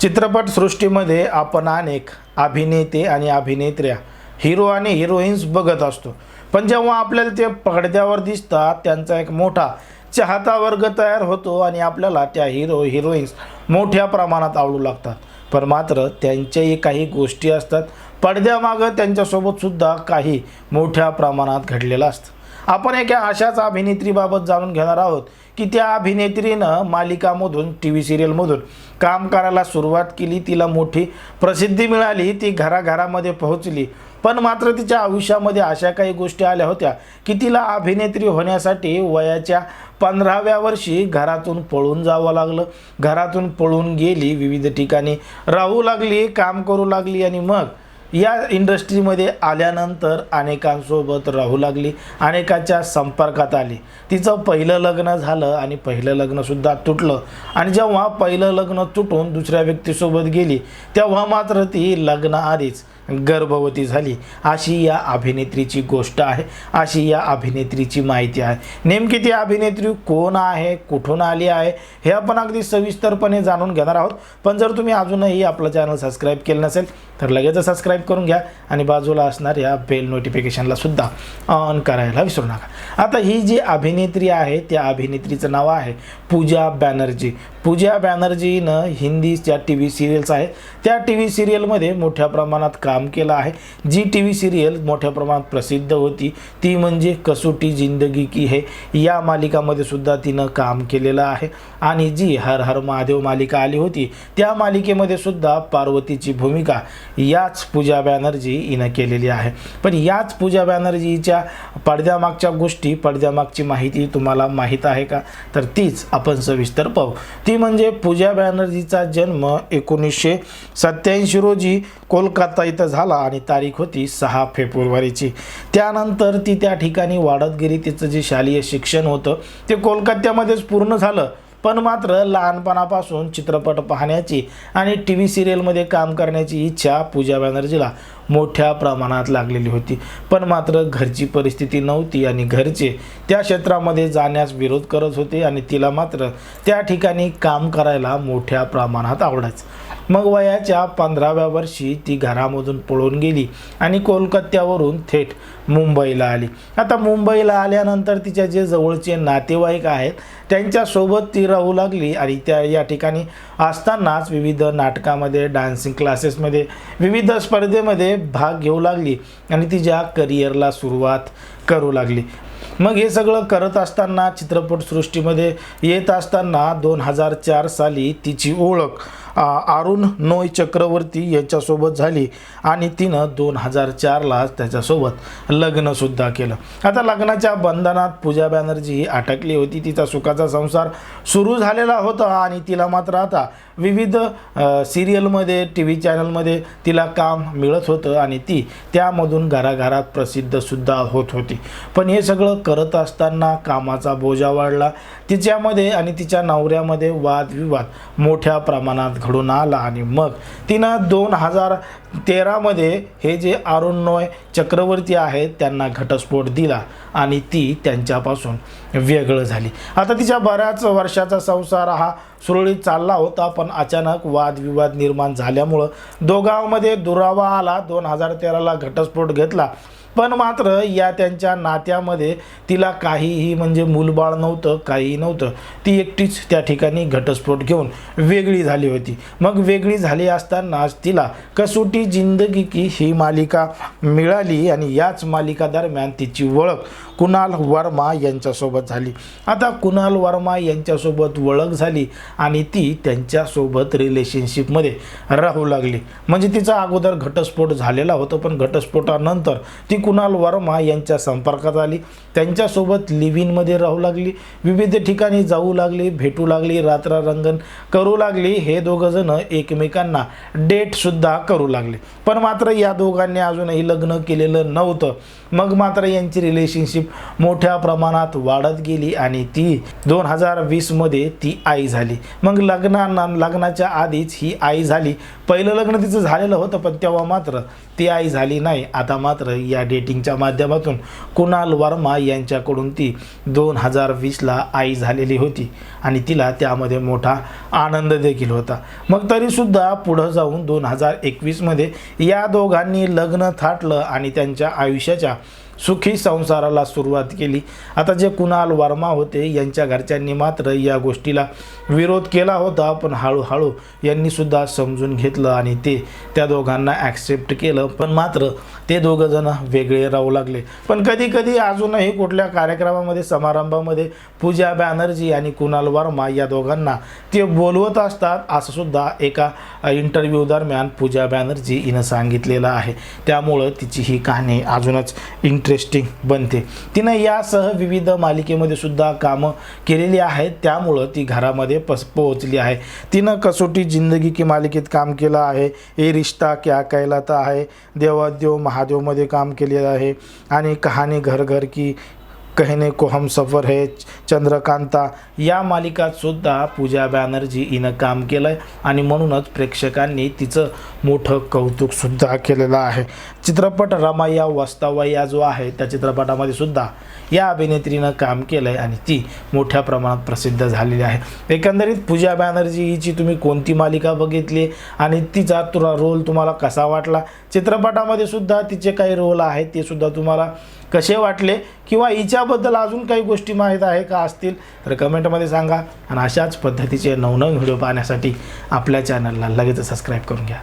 चित्रपटसृष्टीमध्ये आपण अनेक अभिनेते आणि अभिनेत्र्या, हिरो आणि हिरोईन्स बघत असतो. पण जेव्हा आपल्याला ते पडद्यावर दिसतात त्यांचा एक मोठा चाहता वर्ग तयार होतो आणि आपल्याला त्या हिरो हिरोईन्स मोठ्या प्रमाणात आवडू लागतात. पण मात्र त्यांच्याही काही गोष्टी असतात पडद्यामागं त्यांच्यासोबत सुद्धा काही मोठ्या प्रमाणात घडलेलं असतं. आपण एका अशाच अभिनेत्रीबाबत जाणून घेणार आहोत की त्या अभिनेत्रीनं मालिकामधून TV सिरियलमधून काम करायला सुरुवात केली. तिला मोठी प्रसिद्धी मिळाली, ती घराघरामध्ये पोहोचली. पण मात्र तिच्या आयुष्यामध्ये अशा काही गोष्टी आल्या होत्या की तिला अभिनेत्री होण्यासाठी वयाच्या 15व्या वर्षी घरातून पळून जावं लागलं. घरातून पळून गेली, विविध ठिकाणी राहू लागली, काम करू लागली आणि मग या इंडस्ट्रीमध्ये आल्यानंतर अनेकांसोबत राहू लागली, अनेकाच्या संपर्कात आली. तिचं पहिलं लग्न झालं आणि पहिलं लग्नसुद्धा तुटलं. आणि जेव्हा पहिलं लग्न तुटून दुसऱ्या व्यक्तीसोबत गेली तेव्हा मात्र ती लग्नाआधीच गर्भवती झाली. अशी या अभिनेत्रीची गोष्ट आहे, अशी या अभिनेत्रीची माहिती आहे. नेमकी ती अभिनेत्री कोण आहे, कुठून आली आहे हे आपण अगदी सविस्तरपणे जाणून घेणार आहोत. पण जर तुम्ही अजूनही आपलं चॅनल सबस्क्राईब केलं नसेल तर लगेच सबस्क्राईब करून घ्या आणि बाजूला असणाऱ्या बेल नोटिफिकेशनला सुद्धा ऑन करायला विसरू नका. आता ही जी अभिनेत्री आहे त्या अभिनेत्रीचं नाव आहे पूजा बॅनर्जी. पूजा बॅनर्जीनं हिंदीच्या TV सिरियल्स आहेत त्या TV सिरियलमध्ये मोठ्या प्रमाणात काम केलं आहे. जी TV सिरियल मोठ्या प्रमाणात प्रसिद्ध होती ती म्हणजे कसोटी जिंदगी की है या मालिकामध्ये सुद्धा तिनं काम केलेलं आहे. आणि जी हर हर महादेव मालिका आली होती त्या मालिकेमध्ये सुद्धा पार्वतीची भूमिका याच पूजा बॅनर्जी हिनं केलेली आहे. पण याच पूजा बॅनर्जीच्या पडद्यामागच्या गोष्टी, पडद्यामागची माहिती तुम्हाला माहीत आहे का? तर तीच आपण सविस्तर पाहू. ती म्हणजे पूजा बॅनर्जीचा जन्म 1987 रोजी कोलकाता इथं झाला आणि तारीख होती 6 फेब्रुवारीची. त्यानंतर ती त्या ठिकाणी वाढत गेली. तिचं जे शालेय शिक्षण होतं ते कोलकात्यामध्येच पूर्ण झालं. पण मात्र लहानपणापासून चित्रपट पाहण्याची आणि TV सिरियलमध्ये काम करण्याची इच्छा पूजा बॅनर्जीला मोठ्या प्रमाणात लागलेली होती. पण मात्र घरची परिस्थिती नव्हती आणि घरचे त्या क्षेत्रामध्ये जाण्यास विरोध करत होते आणि तिला मात्र त्या ठिकाणी काम करायला मोठ्या प्रमाणात आवडायचं. मग वयाच्या 15व्या वर्षी ती घरामधून पळून गेली आणि कोलकात्यावरून थेट मुंबईला आली. आता मुंबईला आल्यानंतर तिच्या जे जवळचे नातेवाईक आहेत त्यांच्यासोबत ती राहू लागली आणि त्या या ठिकाणी असतानाच विविध नाटकामध्ये, डान्सिंग क्लासेसमध्ये, विविध स्पर्धेमध्ये भाग घेऊ लागली आणि तिच्या करिअरला सुरुवात करू लागली. मग हे सगळं करत असताना, चित्रपटसृष्टीमध्ये येत असताना 2004 साली तिची ओळख अरुण नोय चक्रवर्ती यांच्यासोबत झाली आणि तिनं 2004ला त्याच्यासोबत लग्नसुद्धा केलं. आता लग्नाच्या बंधनात पूजा बॅनर्जी ही अटकली होती. तिचा सुखाचा संसार सुरू झालेला होता आणि तिला मात्र आता विविध सिरियलमध्ये, TV चॅनलमध्ये तिला काम मिळत होतं आणि ती त्यामधून घराघरात प्रसिद्धसुद्धा होत होती. पण हे सगळं करत असताना कामाचा बोजा वाढला. तिच्यामध्ये आणि तिच्या नवऱ्यामध्ये वादविवाद मोठ्या प्रमाणात घडून आला आणि मग तिनं 2013मध्ये हे जे अरुण नोय चक्रवर्ती आहेत त्यांना घटस्फोट दिला आणि ती त्यांच्यापासून वेगळं झाली. आता तिच्या बऱ्याच वर्षाचा संसार हा सुरळीत चालला होता, पण अचानक वादविवाद निर्माण झाल्यामुळं दोघांमध्ये दुरावा आला. 2013ला घटस्फोट घेतला. पण मात्र या त्यांच्या नात्यामध्ये तिला काहीही म्हणजे मूलबाळ नव्हतं, काहीही नव्हतं. ती एकटीच त्या ठिकाणी घटस्फोट घेऊन वेगळी झाली होती. मग वेगळी झाली असतानाच तिला कसोटी जिंदगी की ही मालिका मिळाली आणि याच मालिका दरम्यान तिची ओळख कुणाल वर्मा यांच्यासोबत झाली. आता कुणाल वर्मा यांच्यासोबत ओळख झाली आणि ती त्यांच्यासोबत रिलेशनशिपमध्ये राहू लागली. म्हणजे तिचा अगोदर घटस्फोट झालेला होता, पण घटस्फोटानंतर ती कुणाल वर्मा यांच्या संपर्कात आली. त्यांच्यासोबत लिव्ह इनमध्ये राहू लागली, विविध ठिकाणी जाऊ लागली, भेटू लागली, रात्ररंगण करू लागली. हे दोघंजणं एकमेकांना डेटसुद्धा करू लागले. पण मात्र या दोघांनी अजूनही लग्न केलेलं नव्हतं. मग मात्र यांची रिलेशनशिप मोठ्या प्रमाणात वाढत गेली आणि ती 2020मध्ये ती आई झाली. मग लग्नाच्या आधीच ही आई झाली. पहिलं लग्न तिचं झालेलं होतं पण तेव्हा मात्र ती आई झाली नाही. आता मात्र या डेटिंगच्या माध्यमातून कुणाल वर्मा यांच्याकडून ती 2020ला आई झालेली होती आणि तिला त्यामध्ये मोठा आनंद देखील होता. मग तरीसुद्धा पुढं जाऊन 2021मध्ये या दोघांनी लग्न थाटलं आणि त्यांच्या आयुष्याच्या सुखी संसाराला सुरुवात केली. आता जे कुणाल वर्मा होते यांच्या घरच्यांनी मात्र या गोष्टीला विरोध केला होता, पण हळूहळू यांनी सुद्धा समजून घेतलं आणि ते त्या दोघांना ॲक्सेप्ट केलं. पण मात्र ते दोघं जण वेगळे राहू लागले. पण कधी कधी अजूनही कुठल्या कार्यक्रमामध्ये समारंभामध्ये पूजा बॅनर्जी आणि कुणाल वर्मा या दोघांना ते बोलवत असतात, असं सुद्धा एका इंटरव्ह्यू दरम्यान पूजा बॅनर्जी हिनं सांगितलेलं आहे. त्यामुळं तिची ही कहाणी अजूनच इंटरेस्टिंग बनते. तिनं यासह विविध मालिकेमध्ये सुद्धा कामं केलेली आहेत, त्यामुळं ती घरामध्ये पोहोचली आहे. तिनं कसोटी जिंदगी की मालिकेत काम केलं आहे, ये रिश्ता क्या कहलाता आहे, देवादेव महादेवमध्ये काम केलेलं आहे आणि कहाणी घर घर की कहने को हम सफर है, चंद्रकांता या मालिकात सुद्धा पूजा बॅनर्जी हिनं काम केलं आहे आणि म्हणूनच प्रेक्षकांनी तिचं मोठं कौतुकसुद्धा केलेलं आहे. चित्रपट रमाया वस्तावया जो आहे त्या चित्रपटामध्ये सुद्धा या अभिनेत्रीनं काम केलं आहे आणि ती मोठ्या प्रमाणात प्रसिद्ध झालेली आहे. एकंदरीत पूजा बॅनर्जी हिची तुम्ही कोणती मालिका बघितली आणि तिचा रोल तुम्हाला कसा वाटला, चित्रपटामध्ये सुद्धा तिचे काही रोल आहेत ते सुद्धा तुम्हाला कसे वाटले, किंवा हिच्याबद्दल अजून काही गोष्टी माहीत आहे का असतील तर कमेंटमध्ये सांगा. आणि अशाच पद्धतीचे नवनवीन व्हिडिओ पाहण्यासाठी आपल्या चॅनलला लगेच सबस्क्राईब करून घ्या.